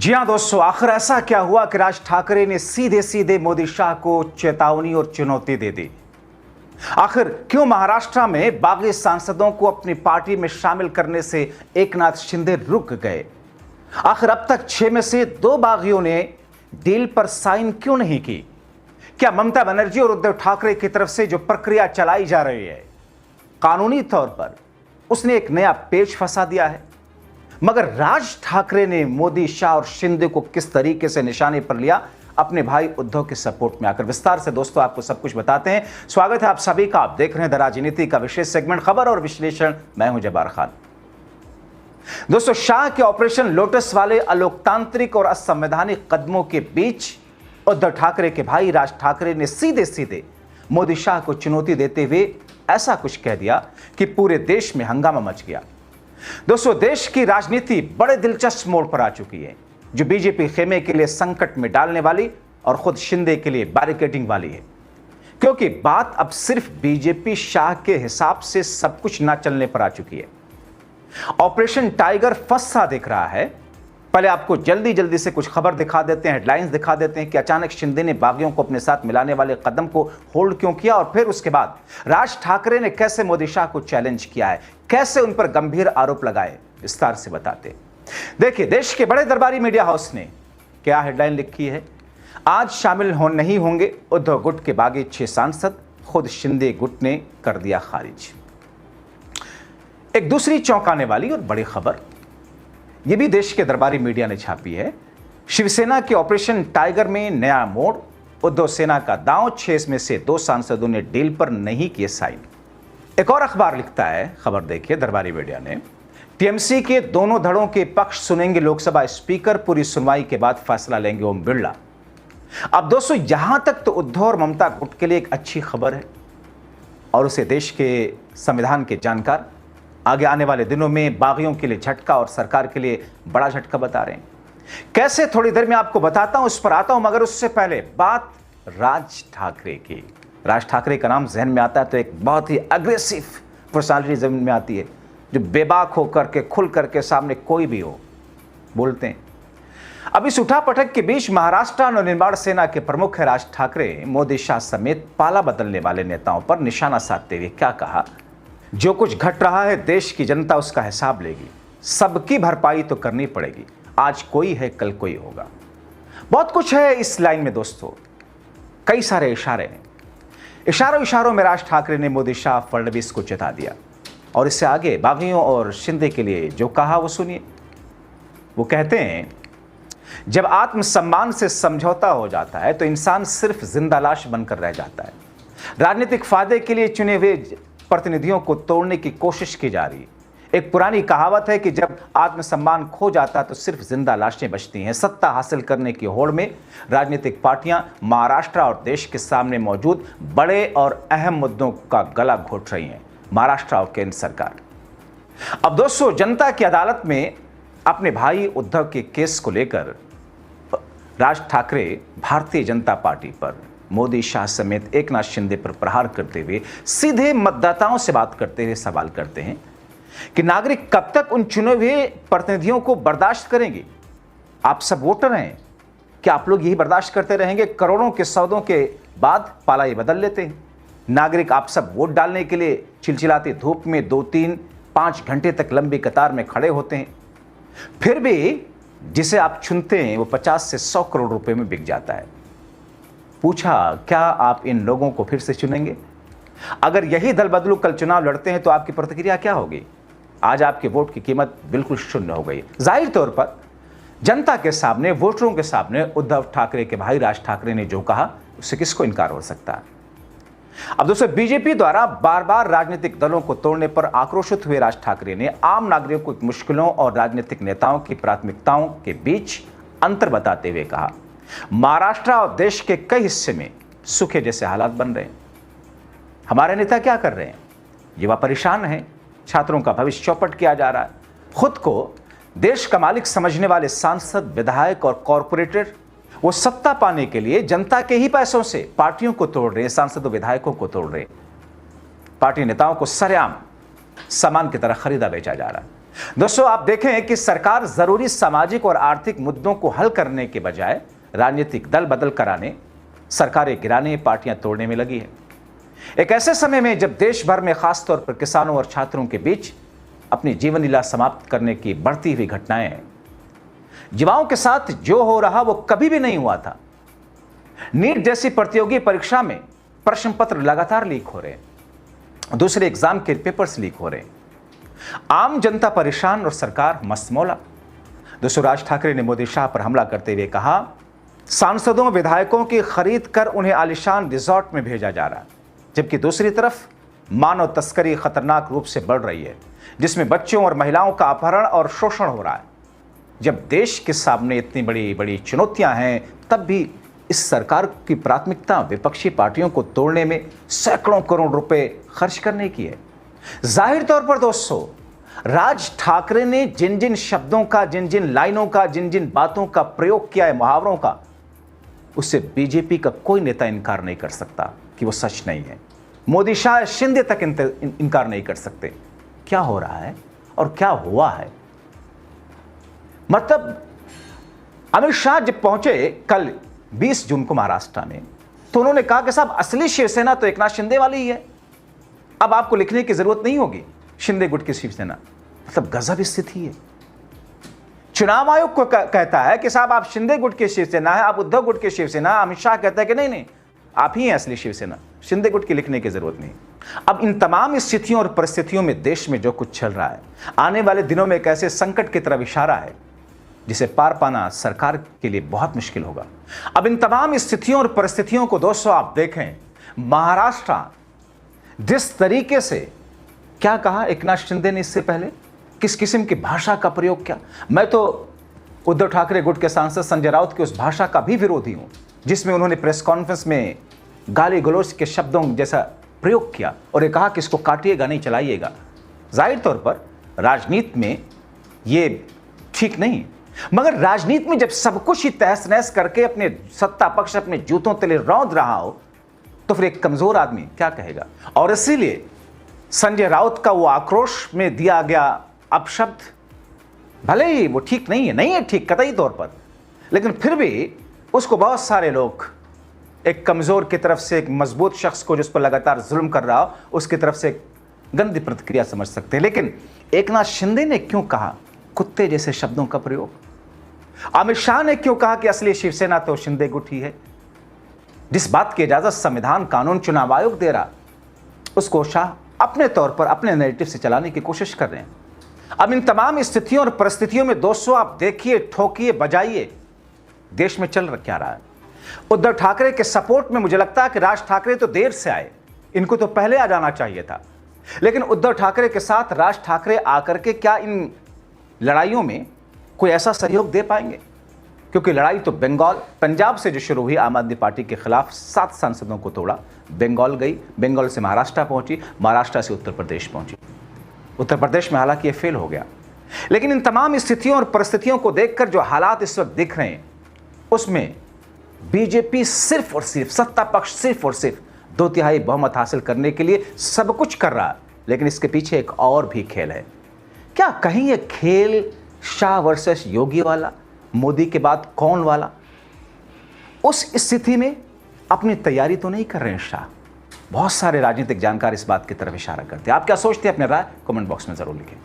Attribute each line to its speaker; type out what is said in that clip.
Speaker 1: जी हां दोस्तों, आखिर ऐसा क्या हुआ कि राज ठाकरे ने सीधे सीधे मोदी शाह को चेतावनी और चुनौती दे दी। आखिर क्यों महाराष्ट्र में बागी सांसदों को अपनी पार्टी में शामिल करने से एकनाथ शिंदे रुक गए। आखिर अब तक 6 में से 2 बागियों ने डील पर साइन क्यों नहीं की। क्या ममता बनर्जी और उद्धव ठाकरे की तरफ से जो प्रक्रिया चलाई जा रही है, कानूनी तौर पर उसने एक नया पेच फंसा दिया है। मगर राज ठाकरे ने मोदी, शाह और शिंदे को किस तरीके से निशाने पर लिया, अपने भाई उद्धव के सपोर्ट में आकर विस्तार से दोस्तों आपको सब कुछ बताते हैं। स्वागत है आप सभी का। आप देख रहे हैं द राजनीति का विशेष सेगमेंट खबर और विश्लेषण। मैं हूं जब्बार खान। दोस्तों, शाह के ऑपरेशन लोटस वाले अलोकतांत्रिक और असंवैधानिक कदमों के बीच उद्धव ठाकरे के भाई राज ठाकरे ने सीधे सीधे मोदी शाह को चुनौती देते हुए ऐसा कुछ कह दिया कि पूरे देश में हंगामा मच गया। दोस्तों, देश की राजनीति बड़े दिलचस्प मोड़ पर आ चुकी है, जो बीजेपी खेमे के लिए संकट में डालने वाली और खुद शिंदे के लिए बैरिकेडिंग वाली है। क्योंकि बात अब सिर्फ बीजेपी शाह के हिसाब से सब कुछ ना चलने पर आ चुकी है। ऑपरेशन टाइगर फंस सा दिख रहा है। पहले आपको जल्दी से कुछ खबर दिखा देते हैं, हेडलाइंस दिखा देते हैं कि अचानक शिंदे ने बागियों को अपने साथ मिलाने वाले कदम को होल्ड क्यों किया, और फिर उसके बाद राज ठाकरे ने कैसे मोदी शाह को चैलेंज किया है, कैसे उन पर गंभीर आरोप लगाए, विस्तार से बताते। देखिए, देश के बड़े दरबारी मीडिया हाउस ने क्या हेडलाइन लिखी है। आज शामिल नहीं होंगे उद्धव गुट के बागी 6 सांसद, खुद शिंदे गुट ने कर दिया खारिज। एक दूसरी चौंकाने वाली और बड़ी खबर यह भी देश के दरबारी मीडिया ने छापी है। शिवसेना के ऑपरेशन टाइगर में नया मोड़, उद्धव सेना का दांव, 6 में से 2 सांसदों ने डील पर नहीं किए साइन। एक और अखबार लिखता है, खबर देखिए दरबारी मीडिया ने, टीएमसी के दोनों धड़ों के पक्ष सुनेंगे लोकसभा स्पीकर, पूरी सुनवाई के बाद फैसला लेंगे ओम बिरला। अब दोस्तों, यहां तक तो उद्धव और ममता गुट के लिए एक अच्छी खबर है और उसे देश के संविधान के जानकार आगे आने वाले दिनों में बागियों के लिए झटका और सरकार के लिए बड़ा झटका बता रहे हैं। कैसे, थोड़ी देर में आपको बताता हूं, उस पर आता हूं। मगर उससे पहले बात राज ठाकरे की। राज ठाकरे का नाम जहन में आता है तो एक बहुत ही अग्रेसिव पर्सनालिटी जहन में आती है, जो बेबाक होकर के, खुल करके सामने कोई भी हो बोलते हैं। अब इस उठापटक के बीच महाराष्ट्र नवनिर्माण सेना के प्रमुख है राज ठाकरे, मोदी शाह समेत पाला बदलने वाले नेताओं पर निशाना साधते हुए क्या कहा, जो कुछ घट रहा है देश की जनता उसका हिसाब लेगी, सबकी भरपाई तो करनी पड़ेगी, आज कोई है कल कोई होगा। बहुत कुछ है इस लाइन में दोस्तों, कई सारे इशारे हैं। इशारों में राज ठाकरे ने मोदी, शाह, फडणवीस को चेता दिया और इससे आगे बागियों और शिंदे के लिए जो कहा वो सुनिए। वो कहते हैं, जब आत्मसम्मान से समझौता हो जाता है तो इंसान सिर्फ जिंदा लाश बनकर रह जाता है। राजनीतिक फायदे के लिए चुने हुए प्रतिनिधियों को तोड़ने की कोशिश की जा रही। एक पुरानी कहावत है कि जब आत्मसम्मान खो जाता तो सिर्फ जिंदा लाशें बचती हैं। सत्ता हासिल करने की होड़ में राजनीतिक पार्टियां महाराष्ट्र और देश के सामने मौजूद बड़े और अहम मुद्दों का गला घोट रही हैं, महाराष्ट्र और केंद्र सरकार। अब दोस्तों, जनता की अदालत में अपने भाई उद्धव के केस को लेकर राज ठाकरे भारतीय जनता पार्टी पर, मोदी, शाह समेत एकनाथ शिंदे पर प्रहार करते हुए सीधे मतदाताओं से बात करते हुए सवाल करते हैं कि नागरिक कब तक उन चुने हुए प्रतिनिधियों को बर्दाश्त करेंगे। आप सब वोटर हैं, क्या आप लोग यही बर्दाश्त करते रहेंगे? करोड़ों के सौदों के बाद पाला ये बदल लेते हैं। नागरिक आप सब वोट डालने के लिए चिलचिलाती धूप में 2, 3, 5 घंटे तक लंबी कतार में खड़े होते हैं, फिर भी जिसे आप चुनते हैं वो 50 से 100 करोड़ रुपए में बिक जाता है। पूछा, क्या आप इन लोगों को फिर से चुनेंगे? अगर यही दल बदलू कल चुनाव लड़ते हैं तो आपकी प्रतिक्रिया क्या होगी? आज आपके वोट की कीमत बिल्कुल शून्य हो गई। जाहिर तौर पर जनता के सामने, वोटरों के सामने उद्धव ठाकरे के भाई राज ठाकरे ने जो कहा उससे किसको इनकार हो सकता है। अब दोस्तों, बीजेपी द्वारा बार बार राजनीतिक दलों को तोड़ने पर आक्रोशित हुए राज ठाकरे ने आम नागरिकों की मुश्किलों और राजनीतिक नेताओं की प्राथमिकताओं के बीच अंतर बताते हुए कहा, महाराष्ट्र और देश के कई हिस्से में सूखे जैसे हालात बन रहे हैं। हमारे नेता क्या कर रहे हैं? युवा परेशान हैं, छात्रों का भविष्य चौपट किया जा रहा है। खुद को देश का मालिक समझने वाले सांसद, विधायक और कॉरपोरेटर वो सत्ता पाने के लिए जनता के ही पैसों से पार्टियों को तोड़ रहे हैं, सांसदों, विधायकों को तोड़ रहे हैं। पार्टी नेताओं को सरेआम सामान की तरह खरीदा बेचा जा रहा है। दोस्तों, आप देखें कि सरकार जरूरी सामाजिक और आर्थिक मुद्दों को हल करने के बजाय राजनीतिक दल बदल कराने, सरकारें गिराने, पार्टियां तोड़ने में लगी है। एक ऐसे समय में जब देश भर में खासतौर पर किसानों और छात्रों के बीच अपनी जीवन लीला समाप्त करने की बढ़ती हुई घटनाएं हैं। युवाओं के साथ जो हो रहा वो कभी भी नहीं हुआ था। नीट जैसी प्रतियोगी परीक्षा में प्रश्न पत्र लगातार लीक हो रहे हैं, दूसरे एग्जाम के पेपर्स लीक हो रहे हैं, आम जनता परेशान और सरकार मस्तमौला। दोस्तों, राज ठाकरे ने मोदी शाह पर हमला करते हुए कहा, सांसदों विधायकों की खरीद कर उन्हें आलिशान रिजॉर्ट में भेजा जा रहा है, जबकि दूसरी तरफ मानव तस्करी खतरनाक रूप से बढ़ रही है, जिसमें बच्चों और महिलाओं का अपहरण और शोषण हो रहा है। जब देश के सामने इतनी बड़ी बड़ी चुनौतियां हैं, तब भी इस सरकार की प्राथमिकता विपक्षी पार्टियों को तोड़ने में सैकड़ों करोड़ रुपए खर्च करने की है। जाहिर तौर पर दोस्तों, राज ठाकरे ने जिन जिन शब्दों का, जिन जिन लाइनों का, जिन जिन बातों का प्रयोग किया है, मुहावरों का, उससे बीजेपी का कोई नेता इनकार नहीं कर सकता कि वो सच नहीं है। मोदी शाह शिंदे तक इनकार नहीं कर सकते। क्या हो रहा है और क्या हुआ है? मतलब अमित शाह जब पहुंचे कल 20 जून को महाराष्ट्र में, तो उन्होंने कहा कि साहब, असली शिवसेना तो एकनाथ शिंदे वाली ही है, अब आपको लिखने की जरूरत नहीं होगी शिंदे गुट की शिवसेना। मतलब गजब स्थिति है। चुनाव आयोग को कहता है कि साहब आप शिंदे गुट की शिवसेना है, आप उद्धव गुट की शिवसेना। अमित शाह कहता है कि नहीं, आप ही हैं असली शिवसेना, शिंदे गुट की लिखने की जरूरत नहीं। अब इन तमाम स्थितियों और परिस्थितियों में देश में जो कुछ चल रहा है, आने वाले दिनों में एक ऐसे संकट की तरफ इशारा है जिसे पार पाना सरकार के लिए बहुत मुश्किल होगा। अब इन तमाम स्थितियों और परिस्थितियों को दोस्तों आप देखें, महाराष्ट्र जिस तरीके से, क्या कहा एकनाथ शिंदे ने इससे पहले, किस किस्म की भाषा का प्रयोग किया। मैं तो उद्धव ठाकरे गुट के सांसद संजय राउत की उस भाषा का भी विरोधी हूं जिसमें उन्होंने प्रेस कॉन्फ्रेंस में गाली गलौज के शब्दों जैसा प्रयोग किया और ये कहा कि इसको काटिएगा नहीं, चलाइएगा। जाहिर तौर पर राजनीति में ये ठीक नहीं, मगर राजनीति में जब सब कुछ ही तहस नहस करके अपने सत्ता पक्ष अपने जूतों तले रौंद रहा हो, तो फिर एक कमजोर आदमी क्या कहेगा। और इसीलिए संजय राउत का वो आक्रोश में दिया गया अपशब्द, भले ही वो ठीक नहीं है ठीक कतई तौर पर, लेकिन फिर भी उसको बहुत सारे लोग एक कमजोर की तरफ से, एक मजबूत शख्स को जिस पर लगातार जुल्म कर रहा हो, उसकी तरफ से एक गंदी प्रतिक्रिया समझ सकते हैं। लेकिन एकनाथ शिंदे ने क्यों कहा कुत्ते जैसे शब्दों का प्रयोग? अमित शाह ने क्यों कहा कि असली शिवसेना तो शिंदे गुट ही है? जिस बात की इजाजत संविधान, कानून, चुनाव आयोग दे रहा, उसको शाह अपने तौर पर अपने नैरेटिव से चलाने की कोशिश कर रहे हैं। अब इन तमाम स्थितियों और परिस्थितियों में दोस्तों आप देखिए, ठोकिए, बजाइए, देश में चल क्या रहा है। उद्धव ठाकरे के सपोर्ट में मुझे लगता है कि राज ठाकरे तो देर से आए, इनको तो पहले आ जाना चाहिए था। लेकिन उद्धव ठाकरे के साथ राज ठाकरे आकर के क्या इन लड़ाइयों में कोई ऐसा सहयोग दे पाएंगे? क्योंकि लड़ाई तो पंजाब से जो शुरू हुई, आम आदमी पार्टी के खिलाफ 7 सांसदों को तोड़ा, बंगाल गई, बंगाल से महाराष्ट्र पहुंची, महाराष्ट्र से उत्तर प्रदेश पहुंची। उत्तर प्रदेश में हालांकि ये फेल हो गया। लेकिन इन तमाम स्थितियों और परिस्थितियों को देखकर जो हालात इस वक्त दिख रहे हैं, उसमें बीजेपी सिर्फ और सिर्फ, सत्ता पक्ष सिर्फ और सिर्फ 2/3 बहुमत हासिल करने के लिए सब कुछ कर रहा है। लेकिन इसके पीछे एक और भी खेल है। क्या कहीं यह खेल शाह वर्सेस योगी वाला, मोदी के बाद कौन वाला, उस स्थिति में अपनी तैयारी तो नहीं कर रहे हैं शाह? बहुत सारे राजनीतिक जानकार इस बात की तरफ इशारा करते हैं। आप क्या सोचते हैं? अपने राय कमेंट बॉक्स में जरूर लिखें।